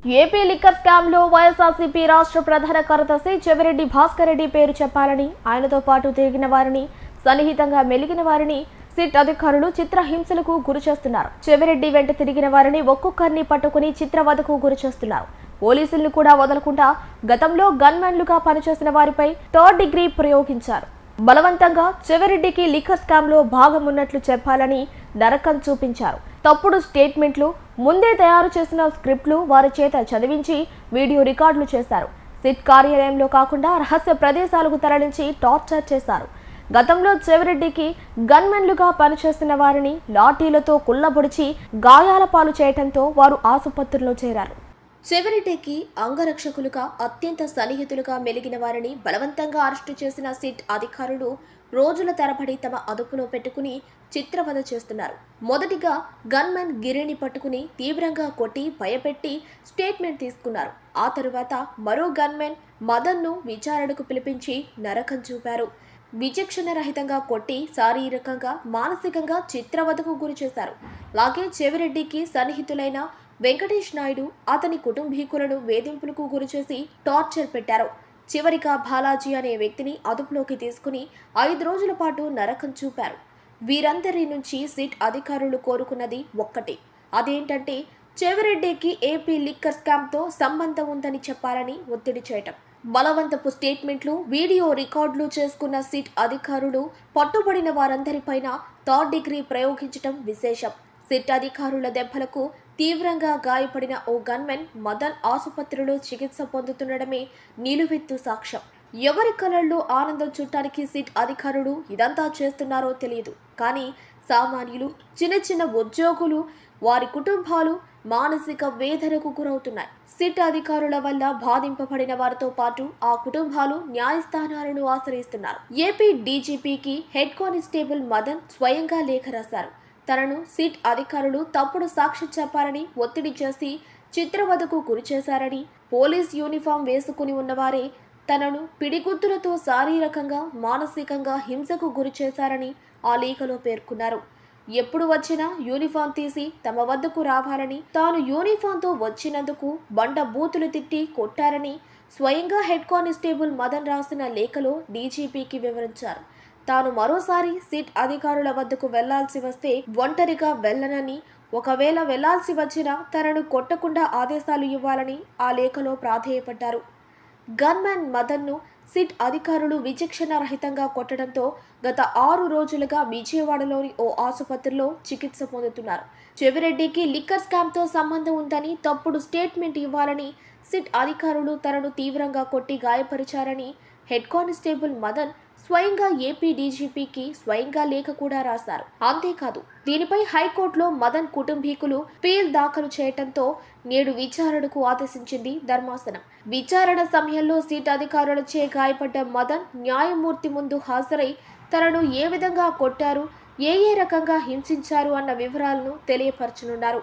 AP liquor scam లో వైఎస్ఆర్సీపీ రాష్ట్ర ప్రధాన కార్యదర్శి చెవిరెడ్డి భాస్కర్ రెడ్డి పేరు చెప్పాలని, ఆయనతో పాటు తిరిగిన వారిని, సన్నిహితంగా మెలిగిన వారిని సిట్ అధికారులు చిత్రహింసలకు గురి చేస్తున్నారు. చెవిరెడ్డి వెంట తిరిగిన వారిని ఒక్కొక్కరిని పట్టుకుని చిత్రవధకు గురి చేస్తున్నారు. పోలీసులను కూడా వదలకుండా గతంలో గన్మెన్లుగా పనిచేసిన వారిపై థర్డ్ డిగ్రీ ప్రయోగించారు. బలవంతంగా చెవిరెడ్డికి లిక్కర్ స్కామ్ లో భాగం ఉన్నట్లు చెప్పాలని నరకం చూపించారు. తప్పుడు స్టేట్మెంట్లు, ముందే తయారు చేసిన స్క్రిప్ట్లు వారి చేత చదివించి వీడియో రికార్డులు చేశారు. సిట్ కార్యాలయంలో కాకుండా రహస్య ప్రదేశాలకు తరలించి టార్చర్ చేశారు. గతంలో చెవిరెడ్డికి గన్మెన్లుగా పనిచేస్తున్న వారిని లాఠీలతో కుళ్లబొడిచి గాయాల పాలు చేయడంతో వారు ఆసుపత్రిలో చేరారు. చెవిరెడ్డికి అంగరక్షకులుగా అత్యంత సన్నిహితులుగా మెలిగిన వారిని బలవంతంగా అరెస్టు చేసిన సిట్ అధికారులు రోజుల తరబడి తమ అదుపులో పెట్టుకుని చిత్రవధ చేస్తున్నారు. మొదటిగా గన్మెన్ గిరిని పట్టుకుని తీవ్రంగా కొట్టి భయపెట్టి స్టేట్మెంట్ తీసుకున్నారు. ఆ తరువాత మరో గన్మెన్ మదన్ను విచారణకు పిలిపించి నరకం చూపారు. విచక్షణ రహితంగా కొట్టి శారీరకంగా, మానసికంగా చిత్రవధకు గురి చేశారు. అలాగే చెవిరెడ్డికి సన్నిహితులైన వెంకటేష్ నాయుడు, అతని కుటుంబీకులను వేధింపులకు గురిచేసి టార్చర్ పెట్టారు. చివరిగా బాలాజీ అనే వ్యక్తిని అదుపులోకి తీసుకుని 5 రోజుల పాటు నరకం చూపారు. వీరందరి నుంచి సిట్ అధికారులు కోరుకున్నది ఒక్కటే, అదేంటంటే చెవిరెడ్డికి ఏపీ లిక్కర్ స్కామ్తో సంబంధం ఉందని చెప్పాలని ఒత్తిడి చేయటం. బలవంతపు స్టేట్మెంట్లు, వీడియో రికార్డులు చేసుకున్న సిట్ అధికారులు పట్టుబడిన వారందరిపైన థర్డ్ డిగ్రీ ప్రయోగించటం విశేషం. సిట్ అధికారుల దెబ్బలకు తీవ్రంగా గాయపడిన ఓ గన్మెన్ మదన్ ఆసుపత్రిలో చికిత్స పొందుతుండడమే నిలువెత్తు సాక్ష్యం. ఎవరి కళల్లో ఆనందం చుట్టానికి సిట్ అధికారులు ఇదంతా చేస్తున్నారో తెలియదు. కానీ సామాన్యులు, చిన్న చిన్న ఉద్యోగులు, వారి కుటుంబాలు మానసిక వేదనకు గురవుతున్నాయి. సిట్ అధికారుల వల్ల బాధింపబడిన వారితో పాటు ఆ కుటుంబాలు న్యాయస్థానాలను ఆశ్రయిస్తున్నారు. ఏపీ డీజీపీకి హెడ్ కానిస్టేబుల్ మదన్ స్వయంగా లేఖ రాశారు. తనను సిట్ అధికారులు తప్పుడు సాక్ష్యం చెప్పారని ఒత్తిడి చేసి చిత్రవధకు గురి చేశారని, పోలీస్ యూనిఫామ్ వేసుకుని ఉన్నవారే తనను పిడిగుద్దులతో శారీరకంగా, మానసికంగా హింసకు గురి చేశారని ఆ లేఖలో పేర్కొన్నారు. ఎప్పుడు వచ్చినా యూనిఫామ్ తీసి తమ వద్దకు రావాలని, తాను యూనిఫామ్తో వచ్చినందుకు బండ బూతులు తిట్టి కొట్టారని స్వయంగా హెడ్ కానిస్టేబుల్ మదన్ రాసిన లేఖలో డీజీపీకి వివరించారు. తాను మరోసారి సిట్ అధికారుల వద్దకు వెళ్లాల్సి వస్తే ఒంటరిగా వెళ్లనని, ఒకవేళ వెళ్లాల్సి వచ్చినా తనను కొట్టకుండా ఆదేశాలు ఇవ్వాలని ఆ లేఖలో ప్రాధేయపడ్డారు. గన్మెన్ మదన్ను సిట్ అధికారులు విచక్షణ రహితంగా కొట్టడంతో గత 6 రోజులుగా విజయవాడలోని ఓ ఆసుపత్రిలో చికిత్స పొందుతున్నారు. చెవిరెడ్డికి లిక్కర్ స్కామ్తో సంబంధం ఉందని తప్పుడు స్టేట్మెంట్ ఇవ్వాలని సిట్ అధికారులు తనను తీవ్రంగా కొట్టి గాయపరిచారని హెడ్ కానిస్టేబుల్ మదన్ స్వయంగా ఏపీ డీజీపీకి స్వయంగా లేఖ కూడా రాశారు. అంతేకాదు, దీనిపై హైకోర్టులో మదన్ కుటుంబీకులు పీల్ దాఖలు చేయడంతో నేడు విచారణకు ఆదేశించింది ధర్మాసనం. విచారణ సమయంలో సిట్ అధికారులచే గాయపడ్డ మదన్ న్యాయమూర్తి ముందు హాజరై తనను ఏ విధంగా కొట్టారు, ఏ రకంగా హింసించారు అన్న వివరాలను తెలియపరచనున్నారు.